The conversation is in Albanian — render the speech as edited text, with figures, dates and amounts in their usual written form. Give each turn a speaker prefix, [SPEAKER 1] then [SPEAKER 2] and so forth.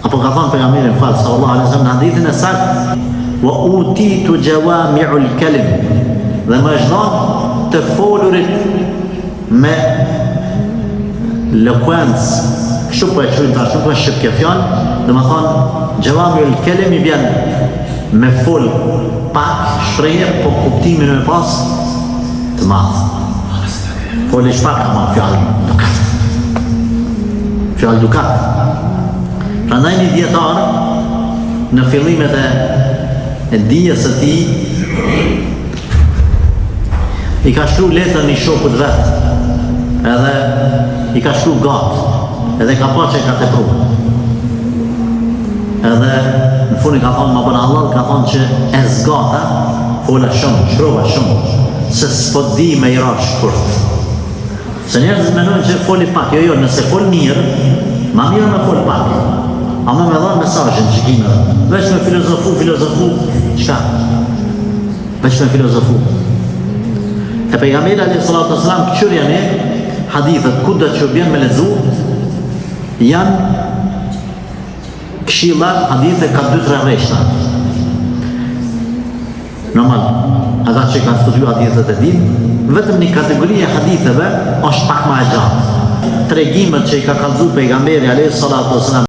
[SPEAKER 1] Apo ka thonë pejgamberi sallallahu alaihi wasallam në hadithin e saktë, wa utitu jawami'ul kalim, dhe më është dhënë të folurit me eloquencë. Kështu po e quajnë tash, nuk është shqip kjo fjalë, domethënë jawami'ul kalim i vjen me fol pak shprehje, po kuptimin e pas të madh. Foli shpak ama fjalë dukat. Fjalë dukat. Prandaj një dietar në fillimet e dijes së tij i ka shkruar letër një shokut vet, edhe i ka shkruar gat, edhe ka pa që ka tepruar. Edhe në fund i ka thonë, ma bën Allah, ka thonë që e zgata, fola shumë, shkrova shumë, se s'po di me i rash shkurt. Se njerëzit mendojnë që foli pak, jo, nëse fol mirë, ma mirë me fol pak. Ama me dhanë mesazhin që kime, veç me filozofu, qka? Veç me filozofu. E pejgamberi alayhi salatu wasalam, këqyr janë hadithet, kudo që bjen me lexu, janë këshilla, hadithe ka 2-3 rreshta. Normal, ata që kanë studiuar hadithet e din, vetëm një kategori e haditheve është pak më e gjatë. Tregimet që i ka kallëzuar pejgamberi alayhi salatu wasalam